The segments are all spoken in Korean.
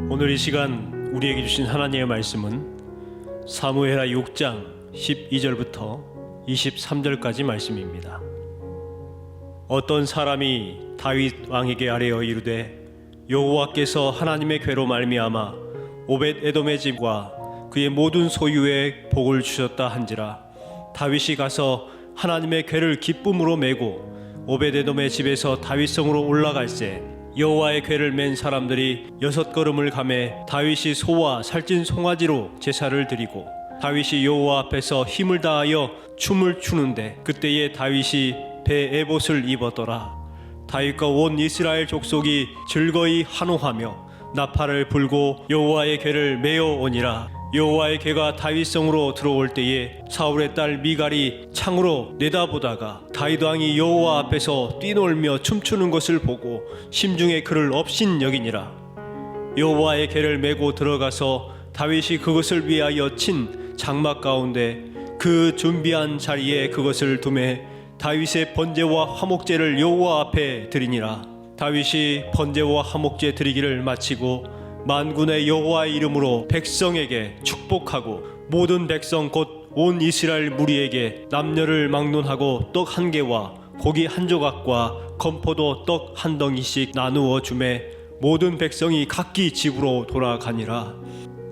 오늘 이 시간 우리에게 주신 하나님의 말씀은 사무엘하 6장 12절부터 23절까지 말씀입니다. 어떤 사람이 다윗 왕에게 아뢰어 이르되 여호와께서 하나님의 궤로 말미암아 오벳에돔의 집과 그의 모든 소유에 복을 주셨다 한지라. 다윗이 가서 하나님의 궤를 기쁨으로 메고 오벳에돔의 집에서 다윗성으로 올라갈새 여호와의 궤를 맨 사람들이 6걸음을 가매 다윗이 소와 살찐 송아지로 제사를 드리고 다윗이 여호와 앞에서 힘을 다하여 춤을 추는데 그때에 다윗이 배 에봇을 입었더라. 다윗과 온 이스라엘 족속이 즐거이 환호하며 나팔을 불고 여호와의 궤를 메어 오니라. 여호와의 궤가 다윗성으로 들어올 때에 사울의 딸 미갈이 창으로 내다보다가 다윗 왕이 여호와 앞에서 뛰놀며 춤추는 것을 보고 심중에 그를 업신여기니라. 여호와의 궤를 메고 들어가서 다윗이 그것을 위하여 친 장막 가운데 그 준비한 자리에 그것을 두매 다윗의 번제와 화목제를 여호와 앞에 드리니라. 다윗이 번제와 화목제 드리기를 마치고 만군의 여호와의 이름으로 백성에게 축복하고 모든 백성 곧 온 이스라엘 무리에게 남녀를 막론하고 떡 한 개와 고기 한 조각과 건포도 떡 한 덩이씩 나누어 주매 모든 백성이 각기 집으로 돌아가니라.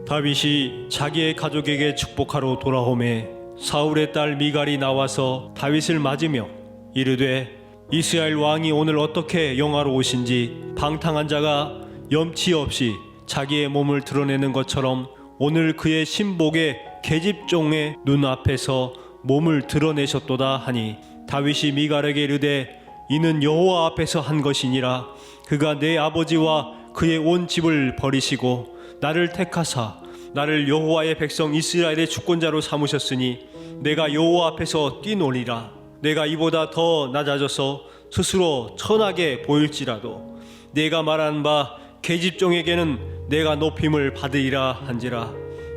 다윗이 자기의 가족에게 축복하러 돌아오매 사울의 딸 미갈이 나와서 다윗을 맞으며 이르되 이스라엘 왕이 오늘 어떻게 영화로우신지 방탕한 자가 염치 없이 자기의 몸을 드러내는 것처럼 오늘 그의 신복의 계집종의 눈앞에서 몸을 드러내셨도다 하니 다윗이 미갈에게 이르되 이는 여호와 앞에서 한 것이니라. 그가 내 아버지와 그의 온 집을 버리시고 나를 택하사 나를 여호와의 백성 이스라엘의 주권자로 삼으셨으니 내가 여호와 앞에서 뛰놀리라. 내가 이보다 더 낮아져서 스스로 천하게 보일지라도 내가 말한 바 계집종에게는 내가 높임을 받으리라 한지라.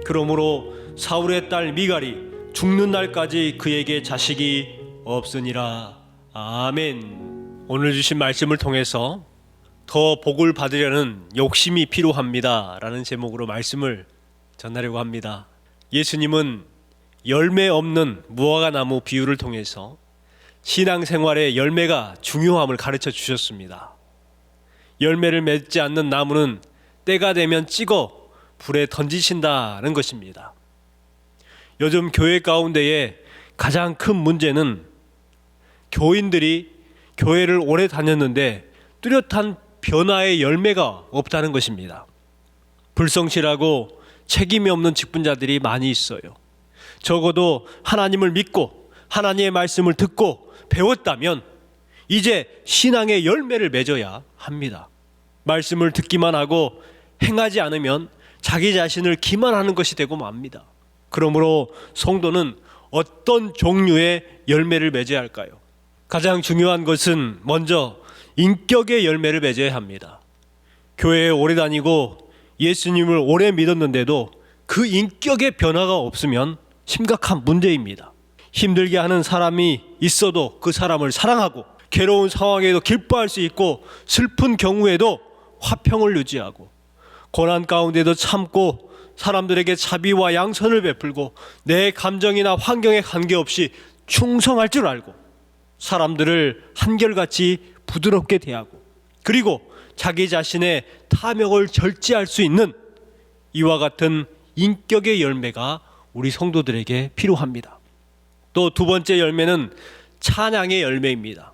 그러므로 사울의 딸 미갈이 죽는 날까지 그에게 자식이 없으니라. 아멘. 오늘 주신 말씀을 통해서 더 복을 받으려는 욕심이 필요합니다 라는 제목으로 말씀을 전하려고 합니다. 예수님은 열매 없는 무화과나무 비유를 통해서 신앙생활의 열매가 중요함을 가르쳐 주셨습니다. 열매를 맺지 않는 나무는 때가 되면 찍어 불에 던지신다는 것입니다. 요즘 교회 가운데에 가장 큰 문제는 교인들이 교회를 오래 다녔는데 뚜렷한 변화의 열매가 없다는 것입니다. 불성실하고 책임이 없는 직분자들이 많이 있어요. 적어도 하나님을 믿고 하나님의 말씀을 듣고 배웠다면 이제 신앙의 열매를 맺어야 합니다. 말씀을 듣기만 하고 행하지 않으면 자기 자신을 기만하는 것이 되고 맙니다. 그러므로 성도는 어떤 종류의 열매를 맺어야 할까요? 가장 중요한 것은 먼저 인격의 열매를 맺어야 합니다. 교회에 오래 다니고 예수님을 오래 믿었는데도 그 인격의 변화가 없으면 심각한 문제입니다. 힘들게 하는 사람이 있어도 그 사람을 사랑하고 괴로운 상황에도 기뻐할 수 있고 슬픈 경우에도 화평을 유지하고 고난 가운데도 참고 사람들에게 자비와 양선을 베풀고 내 감정이나 환경에 관계없이 충성할 줄 알고 사람들을 한결같이 부드럽게 대하고 그리고 자기 자신의 탐욕을 절제할 수 있는 이와 같은 인격의 열매가 우리 성도들에게 필요합니다. 또 두 번째 열매는 찬양의 열매입니다.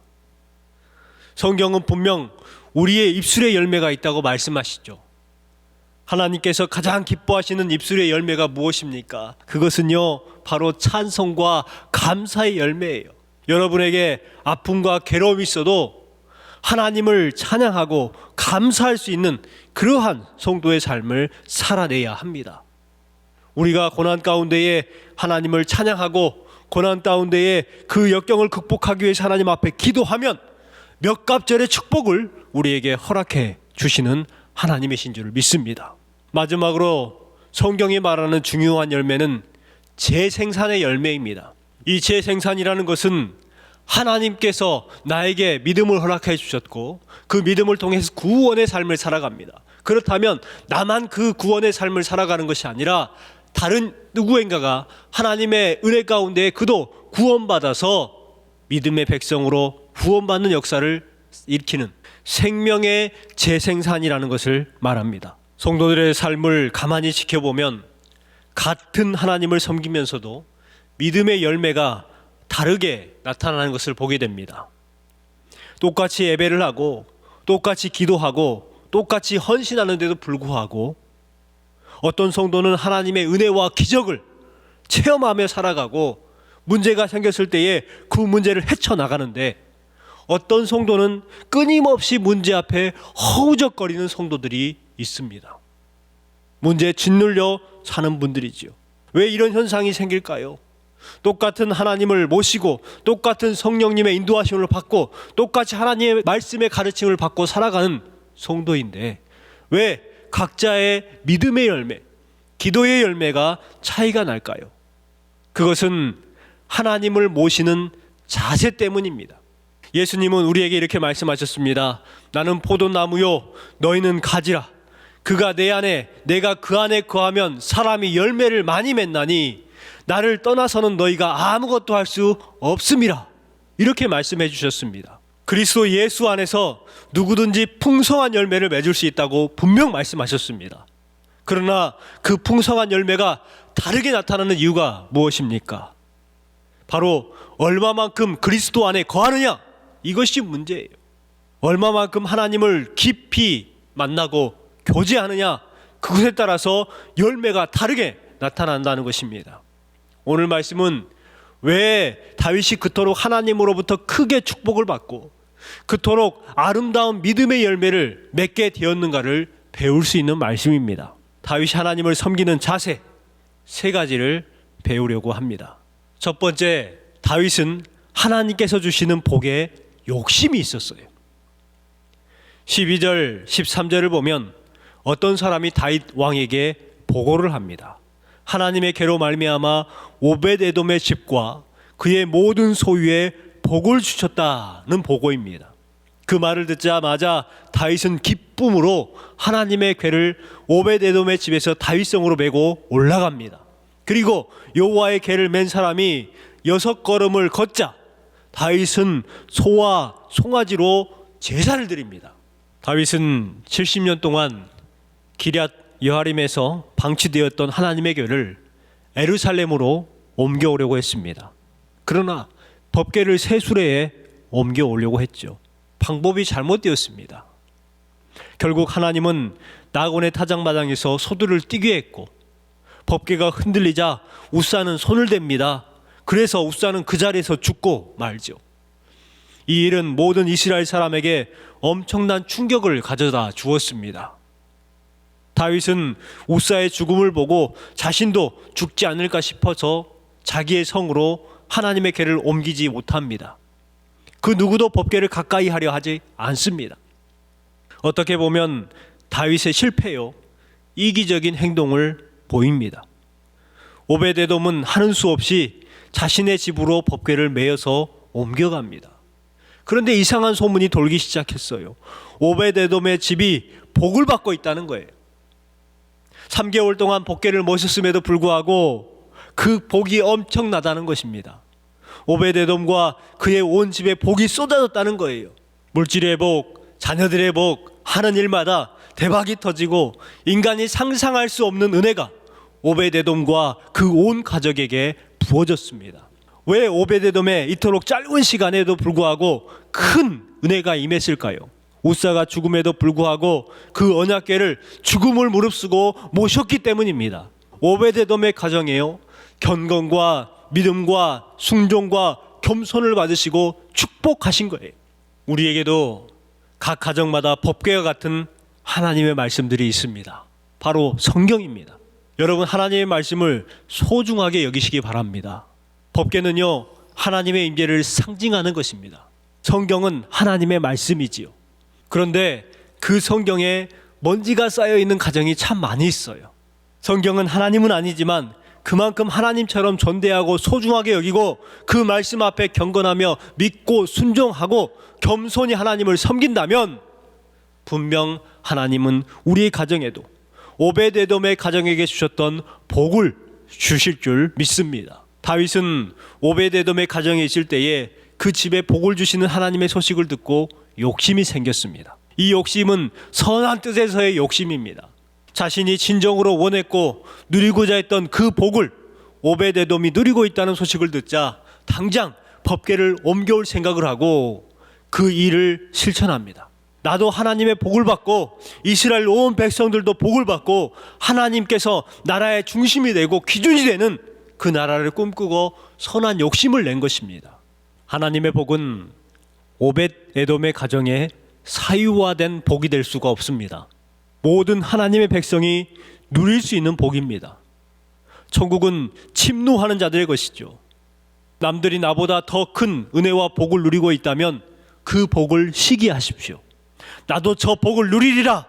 성경은 분명 우리의 입술의 열매가 있다고 말씀하시죠. 하나님께서 가장 기뻐하시는 입술의 열매가 무엇입니까? 그것은요, 바로 찬송과 감사의 열매예요. 여러분에게 아픔과 괴로움이 있어도 하나님을 찬양하고 감사할 수 있는 그러한 성도의 삶을 살아내야 합니다. 우리가 고난 가운데에 하나님을 찬양하고 고난 가운데에 그 역경을 극복하기 위해서 하나님 앞에 기도하면 몇 갑절의 축복을 우리에게 허락해 주시는 하나님이신 줄 믿습니다. 마지막으로 성경이 말하는 중요한 열매는 재생산의 열매입니다. 이 재생산이라는 것은 하나님께서 나에게 믿음을 허락해 주셨고 그 믿음을 통해서 구원의 삶을 살아갑니다. 그렇다면 나만 그 구원의 삶을 살아가는 것이 아니라 다른 누구인가가 하나님의 은혜 가운데 그도 구원받아서 믿음의 백성으로 구원받는 역사를 일으키는 생명의 재생산이라는 것을 말합니다. 성도들의 삶을 가만히 지켜보면 같은 하나님을 섬기면서도 믿음의 열매가 다르게 나타나는 것을 보게 됩니다. 똑같이 예배를 하고 똑같이 기도하고 똑같이 헌신하는데도 불구하고 어떤 성도는 하나님의 은혜와 기적을 체험하며 살아가고 문제가 생겼을 때에 그 문제를 헤쳐나가는데, 어떤 성도는 끊임없이 문제 앞에 허우적거리는 성도들이 있습니다. 문제에 짓눌려 사는 분들이지요. 왜 이런 현상이 생길까요? 똑같은 하나님을 모시고 똑같은 성령님의 인도하심을 받고 똑같이 하나님의 말씀의 가르침을 받고 살아가는 성도인데 왜 각자의 믿음의 열매, 기도의 열매가 차이가 날까요? 그것은 하나님을 모시는 자세 때문입니다. 예수님은 우리에게 이렇게 말씀하셨습니다. 나는 포도나무요 너희는 가지라. 그가 내 안에 내가 그 안에 거하면 사람이 열매를 많이 맺나니 나를 떠나서는 너희가 아무것도 할 수 없음이라. 이렇게 말씀해 주셨습니다. 그리스도 예수 안에서 누구든지 풍성한 열매를 맺을 수 있다고 분명 말씀하셨습니다. 그러나 그 풍성한 열매가 다르게 나타나는 이유가 무엇입니까? 바로 얼마만큼 그리스도 안에 거하느냐, 이것이 문제예요. 얼마만큼 하나님을 깊이 만나고 교제하느냐, 그것에 따라서 열매가 다르게 나타난다는 것입니다. 오늘 말씀은 왜 다윗이 그토록 하나님으로부터 크게 축복을 받고 그토록 아름다운 믿음의 열매를 맺게 되었는가를 배울 수 있는 말씀입니다. 다윗이 하나님을 섬기는 자세 세 가지를 배우려고 합니다. 첫 번째, 다윗은 하나님께서 주시는 복에 욕심이 있었어요. 12절 13절을 보면 어떤 사람이 다윗 왕에게 보고를 합니다. 하나님의 계로 말미암아 오벳에돔의 집과 그의 모든 소유에 복을 주셨다는 보고입니다. 그 말을 듣자마자 다윗은 기쁨으로 하나님의 궤를 오벳에돔의 집에서 다윗성으로 메고 올라갑니다. 그리고 여호와의 궤를 맨 사람이 6걸음을 걷자 다윗은 소와 송아지로 제사를 드립니다. 다윗은 70년 동안 기럇 여아림에서 방치되었던 하나님의 궤를 예루살렘으로 옮겨오려고 했습니다. 그러나 법궤를 새 수레에 옮겨오려고 했죠. 방법이 잘못되었습니다. 결국 하나님은 나곤의 타작마당에서 소들을 뛰게 했고 법궤가 흔들리자 웃사는 손을 댑니다. 그래서 웃사는 그 자리에서 죽고 말죠. 이 일은 모든 이스라엘 사람에게 엄청난 충격을 가져다 주었습니다. 다윗은 웃사의 죽음을 보고 자신도 죽지 않을까 싶어서 자기의 성으로 하나님의 궤를 옮기지 못합니다. 그 누구도 법궤를 가까이 하려 하지 않습니다. 어떻게 보면 다윗의 실패요, 이기적인 행동을 보입니다. 오벳에돔은 하는 수 없이 자신의 집으로 법궤를 메어서 옮겨갑니다. 그런데 이상한 소문이 돌기 시작했어요. 오벳에돔의 집이 복을 받고 있다는 거예요. 3개월 동안 법궤를 모셨음에도 불구하고 그 복이 엄청나다는 것입니다. 오벳에돔과 그의 온 집에 복이 쏟아졌다는 거예요. 물질의 복, 자녀들의 복, 하는 일마다 대박이 터지고 인간이 상상할 수 없는 은혜가 오벳에돔과 그 온 가족에게 부어졌습니다. 왜 오벳에돔의 이토록 짧은 시간에도 불구하고 큰 은혜가 임했을까요? 웃사가 죽음에도 불구하고 그 언약궤를 죽음을 무릅쓰고 모셨기 때문입니다. 오벳에돔의 가정에요, 경건과 믿음과 순종과 겸손을 받으시고 축복하신 거예요. 우리에게도 각 가정마다 법궤와 같은 하나님의 말씀들이 있습니다. 바로 성경입니다. 여러분, 하나님의 말씀을 소중하게 여기시기 바랍니다. 법궤는요, 하나님의 임재를 상징하는 것입니다. 성경은 하나님의 말씀이지요. 그런데 그 성경에 먼지가 쌓여 있는 가정이 참 많이 있어요. 성경은 하나님은 아니지만 그만큼 하나님처럼 존대하고 소중하게 여기고 그 말씀 앞에 경건하며 믿고 순종하고 겸손히 하나님을 섬긴다면 분명 하나님은 우리의 가정에도 오베데돔의 가정에게 주셨던 복을 주실 줄 믿습니다. 다윗은 오베데돔의 가정에 있을 때에 그 집에 복을 주시는 하나님의 소식을 듣고 욕심이 생겼습니다. 이 욕심은 선한 뜻에서의 욕심입니다. 자신이 진정으로 원했고 누리고자 했던 그 복을 오베데돔이 누리고 있다는 소식을 듣자 당장 법궤를 옮겨올 생각을 하고 그 일을 실천합니다. 나도 하나님의 복을 받고 이스라엘 온 백성들도 복을 받고 하나님께서 나라의 중심이 되고 기준이 되는 그 나라를 꿈꾸고 선한 욕심을 낸 것입니다. 하나님의 복은 오벳에돔의 가정에 사유화된 복이 될 수가 없습니다. 모든 하나님의 백성이 누릴 수 있는 복입니다. 천국은 침노하는 자들의 것이죠. 남들이 나보다 더 큰 은혜와 복을 누리고 있다면 그 복을 시기하십시오. 나도 저 복을 누리리라.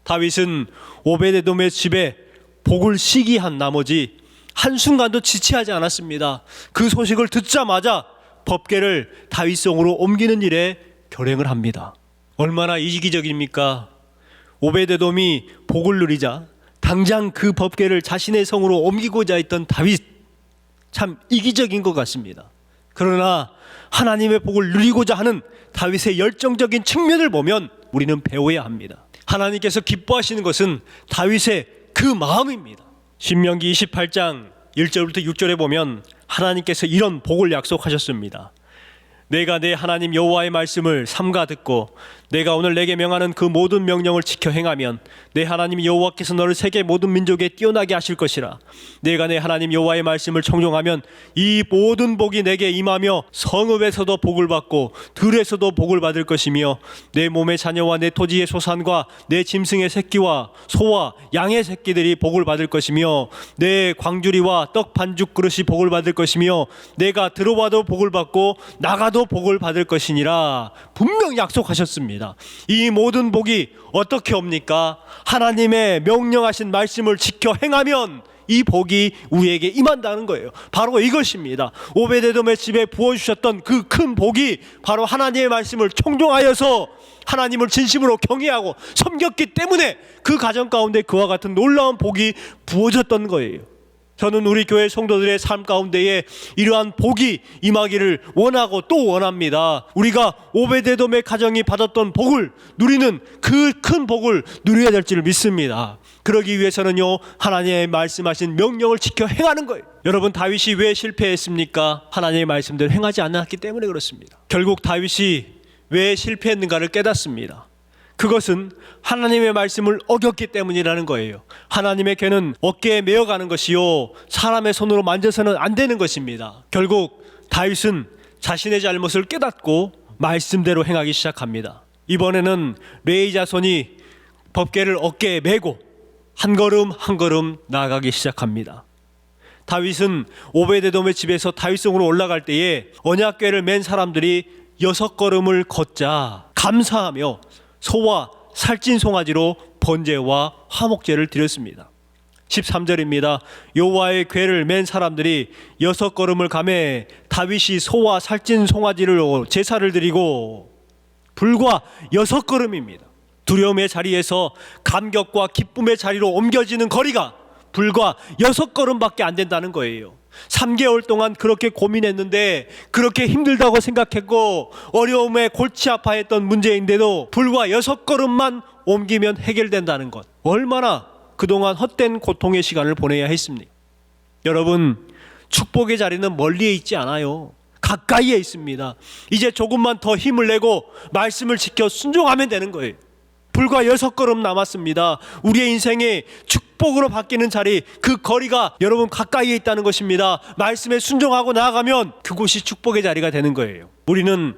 다윗은 오베데돔의 집에 복을 시기한 나머지 한순간도 지체하지 않았습니다. 그 소식을 듣자마자 법궤를 다윗성으로 옮기는 일에 결행을 합니다. 얼마나 이기적입니까? 오베데돔이 복을 누리자 당장 그 법궤를 자신의 성으로 옮기고자 했던 다윗, 참 이기적인 것 같습니다. 그러나 하나님의 복을 누리고자 하는 다윗의 열정적인 측면을 보면 우리는 배워야 합니다. 하나님께서 기뻐하시는 것은 다윗의 그 마음입니다. 신명기 28장 1절부터 6절에 보면 하나님께서 이런 복을 약속하셨습니다. 내가 내 하나님 여호와의 말씀을 삼가 듣고 내가 오늘 내게 명하는 그 모든 명령을 지켜 행하면 내 하나님 여호와께서 너를 세계 모든 민족에 뛰어나게 하실 것이라. 내가 내 하나님 여호와의 말씀을 청종하면 이 모든 복이 내게 임하며 성읍에서도 복을 받고 들에서도 복을 받을 것이며 내 몸의 자녀와 내 토지의 소산과 내 짐승의 새끼와 소와 양의 새끼들이 복을 받을 것이며 내 광주리와 떡 반죽 그릇이 복을 받을 것이며 내가 들어와도 복을 받고 나가도 복을 받을 것이니라. 분명 약속하셨습니다. 이 모든 복이 어떻게 옵니까? 하나님의 명령하신 말씀을 지켜 행하면 이 복이 우리에게 임한다는 거예요. 바로 이것입니다. 오베데돔의 집에 부어주셨던 그 큰 복이 바로 하나님의 말씀을 청종하여서 하나님을 진심으로 경외하고 섬겼기 때문에 그 가정 가운데 그와 같은 놀라운 복이 부어졌던 거예요. 저는 우리 교회 성도들의 삶 가운데에 이러한 복이 임하기를 원하고 또 원합니다. 우리가 오베데돔의 가정이 받았던 복을 누리는 그 큰 복을 누려야 될 줄 믿습니다. 그러기 위해서는요, 하나님의 말씀하신 명령을 지켜 행하는 거예요. 여러분, 다윗이 왜 실패했습니까? 하나님의 말씀대로 행하지 않았기 때문에 그렇습니다. 결국 다윗이 왜 실패했는가를 깨닫습니다. 그것은 하나님의 말씀을 어겼기 때문이라는 거예요. 하나님의 궤는 어깨에 메어가는 것이요 사람의 손으로 만져서는 안 되는 것입니다. 결국 다윗은 자신의 잘못을 깨닫고 말씀대로 행하기 시작합니다. 이번에는 레위 자손이 법궤를 어깨에 메고 한 걸음 한 걸음 나아가기 시작합니다. 다윗은 오베데돔의 집에서 다윗성으로 올라갈 때에 언약궤를 맨 사람들이 6걸음을 걷자 감사하며 소와 살찐 송아지로 번제와 화목제를 드렸습니다. 13절입니다. 여호와의 궤를 맨 사람들이 6걸음을 가매 다윗이 소와 살찐 송아지로 제사를 드리고 불과 6걸음입니다. 두려움의 자리에서 감격과 기쁨의 자리로 옮겨지는 거리가 불과 6걸음밖에 안 된다는 거예요. 3개월 동안 그렇게 고민했는데, 그렇게 힘들다고 생각했고 어려움에 골치 아파했던 문제인데도 불과 6걸음만 옮기면 해결된다는 것, 얼마나 그동안 헛된 고통의 시간을 보내야 했습니까? 여러분, 축복의 자리는 멀리에 있지 않아요. 가까이에 있습니다. 이제 조금만 더 힘을 내고 말씀을 지켜 순종하면 되는 거예요. 불과 6걸음 남았습니다. 우리의 인생에 축복으로 바뀌는 자리, 그 거리가 여러분 가까이에 있다는 것입니다. 말씀에 순종하고 나아가면 그곳이 축복의 자리가 되는 거예요. 우리는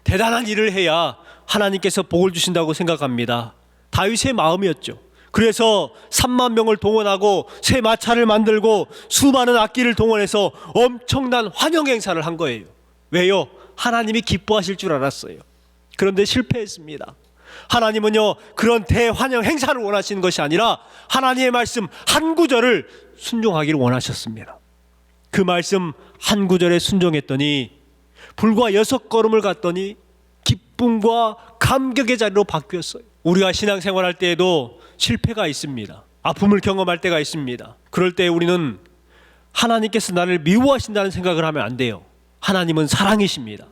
대단한 일을 해야 하나님께서 복을 주신다고 생각합니다. 다윗의 마음이었죠. 그래서 3만 명을 동원하고 새 마차를 만들고 수많은 악기를 동원해서 엄청난 환영 행사를 한 거예요. 왜요? 하나님이 기뻐하실 줄 알았어요. 그런데 실패했습니다. 하나님은요, 그런 대환영 행사를 원하시는 것이 아니라 하나님의 말씀 한 구절을 순종하기를 원하셨습니다. 그 말씀 한 구절에 순종했더니 불과 6걸음을 갔더니 기쁨과 감격의 자리로 바뀌었어요. 우리가 신앙생활할 때에도 실패가 있습니다. 아픔을 경험할 때가 있습니다. 그럴 때 우리는 하나님께서 나를 미워하신다는 생각을 하면 안 돼요. 하나님은 사랑이십니다.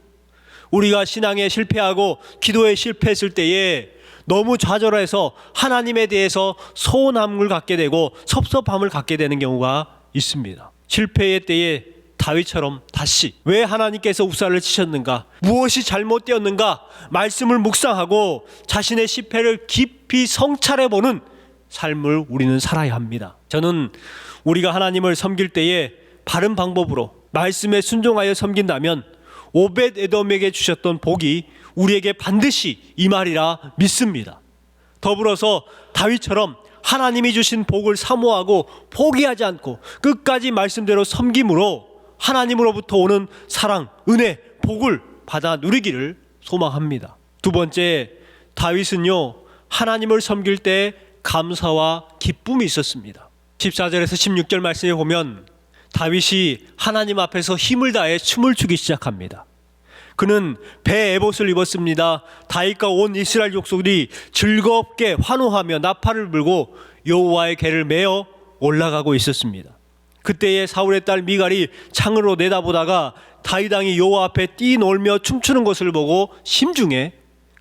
우리가 신앙에 실패하고 기도에 실패했을 때에 너무 좌절해서 하나님에 대해서 소원함을 갖게 되고 섭섭함을 갖게 되는 경우가 있습니다. 실패의 때에 다윗처럼 다시 왜 하나님께서 욱사를 치셨는가, 무엇이 잘못되었는가 말씀을 묵상하고 자신의 실패를 깊이 성찰해보는 삶을 우리는 살아야 합니다. 저는 우리가 하나님을 섬길 때에 바른 방법으로 말씀에 순종하여 섬긴다면 오벳 에돔에게 주셨던 복이 우리에게 반드시 임하리라 믿습니다. 더불어서 다윗처럼 하나님이 주신 복을 사모하고 포기하지 않고 끝까지 말씀대로 섬김으로 하나님으로부터 오는 사랑, 은혜, 복을 받아 누리기를 소망합니다. 두 번째, 다윗은요 하나님을 섬길 때 감사와 기쁨이 있었습니다. 14절에서 16절 말씀에 보면 다윗이 하나님 앞에서 힘을 다해 춤을 추기 시작합니다. 그는 배 에봇을 입었습니다. 다윗과 온 이스라엘 족속이 즐겁게 환호하며 나팔을 불고 여호와의 궤를 메어 올라가고 있었습니다. 그때에 사울의 딸 미갈이 창으로 내다보다가 다윗 왕이 여호와 앞에 뛰놀며 춤추는 것을 보고 심중에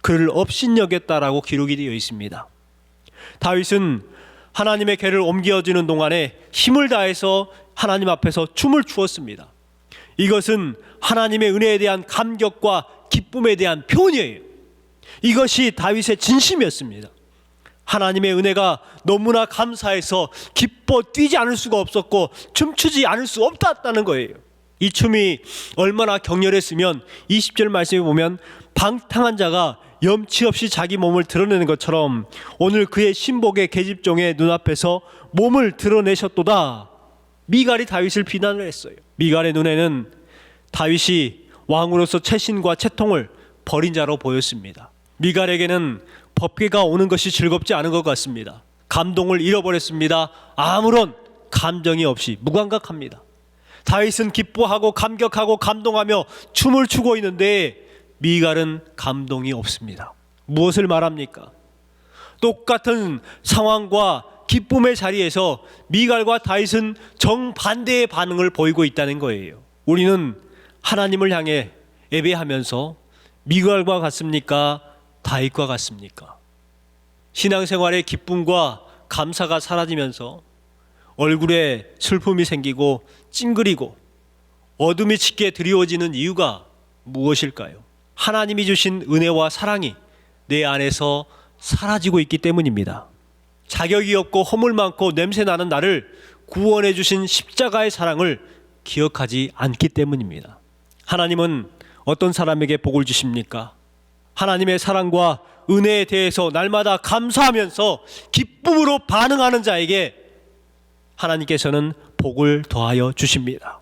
그를 업신여겼다라고 기록이 되어 있습니다. 다윗은 하나님의 궤를 옮겨지는 동안에 힘을 다해서 하나님 앞에서 춤을 추었습니다. 이것은 하나님의 은혜에 대한 감격과 기쁨에 대한 표현이에요. 이것이 다윗의 진심이었습니다. 하나님의 은혜가 너무나 감사해서 기뻐 뛰지 않을 수가 없었고 춤추지 않을 수 없다는 거예요. 이 춤이 얼마나 격렬했으면 20절 말씀에 보면 방탕한 자가 염치 없이 자기 몸을 드러내는 것처럼 오늘 그의 신복의 계집종의 눈앞에서 몸을 드러내셨도다. 미갈이 다윗을 비난을 했어요. 미갈의 눈에는 다윗이 왕으로서 채신과 채통을 버린 자로 보였습니다. 미갈에게는 법궤가 오는 것이 즐겁지 않은 것 같습니다. 감동을 잃어버렸습니다. 아무런 감정이 없이 무감각합니다. 다윗은 기뻐하고 감격하고 감동하며 춤을 추고 있는데 미갈은 감동이 없습니다. 무엇을 말합니까? 똑같은 상황과 기쁨의 자리에서 미갈과 다윗은 정반대의 반응을 보이고 있다는 거예요. 우리는 하나님을 향해 예배하면서 미갈과 같습니까? 다윗과 같습니까? 신앙생활의 기쁨과 감사가 사라지면서 얼굴에 슬픔이 생기고 찡그리고 어둠이 짙게 드리워지는 이유가 무엇일까요? 하나님이 주신 은혜와 사랑이 내 안에서 사라지고 있기 때문입니다. 자격이 없고 허물 많고 냄새나는 나를 구원해 주신 십자가의 사랑을 기억하지 않기 때문입니다. 하나님은 어떤 사람에게 복을 주십니까? 하나님의 사랑과 은혜에 대해서 날마다 감사하면서 기쁨으로 반응하는 자에게 하나님께서는 복을 더하여 주십니다.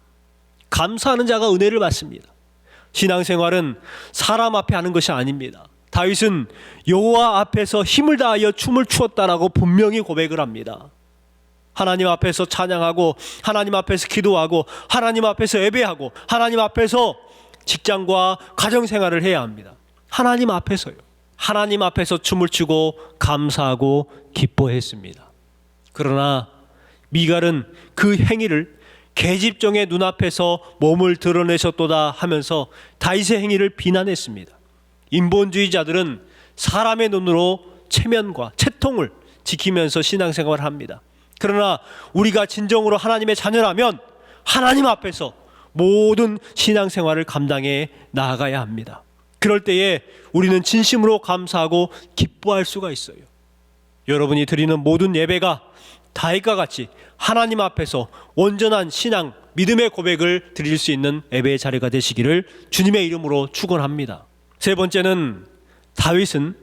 감사하는 자가 은혜를 받습니다. 신앙생활은 사람 앞에 하는 것이 아닙니다. 다윗은 여호와 앞에서 힘을 다하여 춤을 추었다라고 분명히 고백을 합니다. 하나님 앞에서 찬양하고 하나님 앞에서 기도하고 하나님 앞에서 예배하고 하나님 앞에서 직장과 가정생활을 해야 합니다. 하나님 앞에서요. 하나님 앞에서 춤을 추고 감사하고 기뻐했습니다. 그러나 미갈은 그 행위를 계집종의 눈앞에서 몸을 드러내셨도다 하면서 다윗의 행위를 비난했습니다. 인본주의자들은 사람의 눈으로 체면과 채통을 지키면서 신앙생활을 합니다. 그러나 우리가 진정으로 하나님의 자녀라면 하나님 앞에서 모든 신앙생활을 감당해 나아가야 합니다. 그럴 때에 우리는 진심으로 감사하고 기뻐할 수가 있어요. 여러분이 드리는 모든 예배가 다윗과 같이 하나님 앞에서 온전한 신앙, 믿음의 고백을 드릴 수 있는 예배의 자리가 되시기를 주님의 이름으로 축원합니다. 세 번째는 다윗은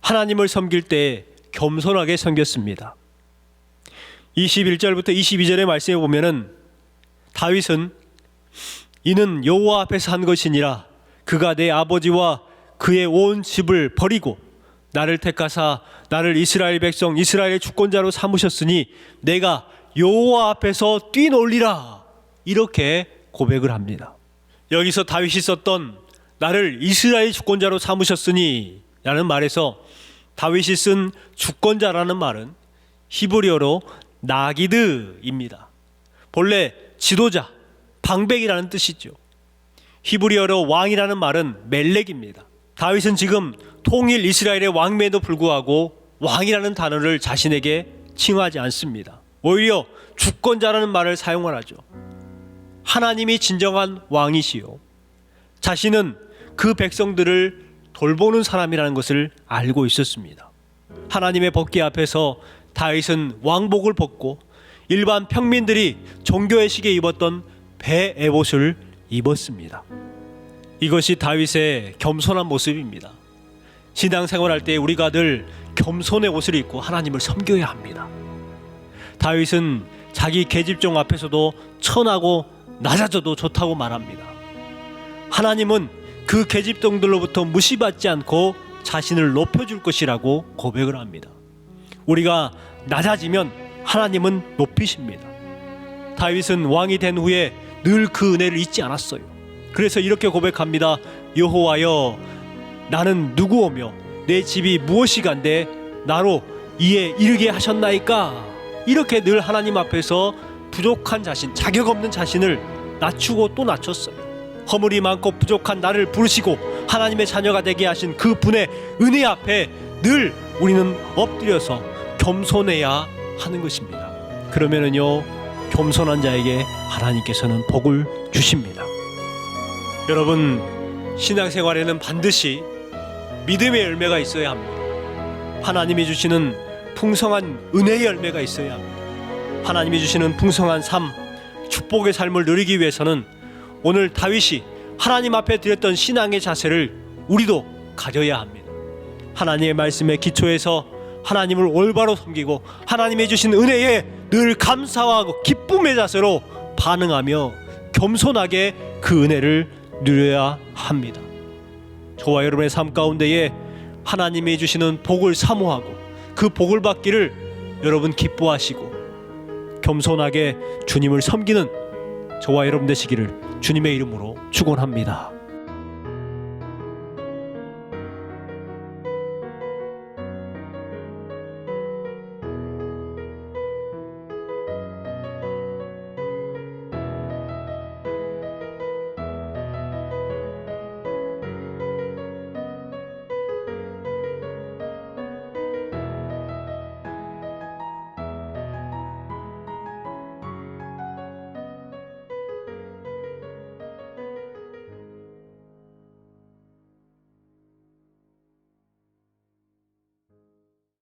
하나님을 섬길 때 겸손하게 섬겼습니다. 21절부터 22절의 말씀에 보면은 다윗은 이는 여호와 앞에서 한 것이니라 그가 내 아버지와 그의 온 집을 버리고 나를 택하사 나를 이스라엘 백성 이스라엘의 주권자로 삼으셨으니 내가 여호와 앞에서 뛰놀리라 이렇게 고백을 합니다. 여기서 다윗이 썼던 나를 이스라엘 주권자로 삼으셨으니 라는 말에서 다윗이 쓴 주권자라는 말은 히브리어로 나기드입니다. 본래 지도자, 방백이라는 뜻이죠. 히브리어로 왕이라는 말은 멜렉입니다. 다윗은 지금 통일 이스라엘의 왕임에도 불구하고 왕이라는 단어를 자신에게 칭하지 않습니다. 오히려 주권자라는 말을 사용하죠. 하나님이 진정한 왕이시요, 자신은 그 백성들을 돌보는 사람이라는 것을 알고 있었습니다. 하나님의 법궤 앞에서 다윗은 왕복을 벗고 일반 평민들이 종교의식에 입었던 배 에봇을 입었습니다. 이것이 다윗의 겸손한 모습입니다. 신앙생활할 때 우리가 늘 겸손의 옷을 입고 하나님을 섬겨야 합니다. 다윗은 자기 계집종 앞에서도 천하고 낮아져도 좋다고 말합니다. 하나님은 그 계집종들로부터 무시받지 않고 자신을 높여줄 것이라고 고백을 합니다. 우리가 낮아지면 하나님은 높이십니다. 다윗은 왕이 된 후에 늘 그 은혜를 잊지 않았어요. 그래서 이렇게 고백합니다. 여호와여, 나는 누구오며 내 집이 무엇이간데 나로 이에 이르게 하셨나이까. 이렇게 늘 하나님 앞에서 부족한 자신, 자격 없는 자신을 낮추고 또 낮췄어요. 허물이 많고 부족한 나를 부르시고 하나님의 자녀가 되게 하신 그 분의 은혜 앞에 늘 우리는 엎드려서 겸손해야 하는 것입니다. 그러면은요, 겸손한 자에게 하나님께서는 복을 주십니다. 여러분, 신앙생활에는 반드시 믿음의 열매가 있어야 합니다. 하나님이 주시는 풍성한 은혜의 열매가 있어야 합니다. 하나님이 주시는 풍성한 삶, 축복의 삶을 누리기 위해서는 오늘 다윗이 하나님 앞에 드렸던 신앙의 자세를 우리도 가져야 합니다. 하나님의 말씀에 기초해서 하나님을 올바로 섬기고 하나님이 주신 은혜에 늘 감사하고 기쁨의 자세로 반응하며 겸손하게 그 은혜를 누려야 합니다. 저와 여러분의 삶 가운데에 하나님이 주시는 복을 사모하고 그 복을 받기를 여러분 기뻐하시고 겸손하게 주님을 섬기는 저와 여러분 되시기를 주님의 이름으로 축원합니다.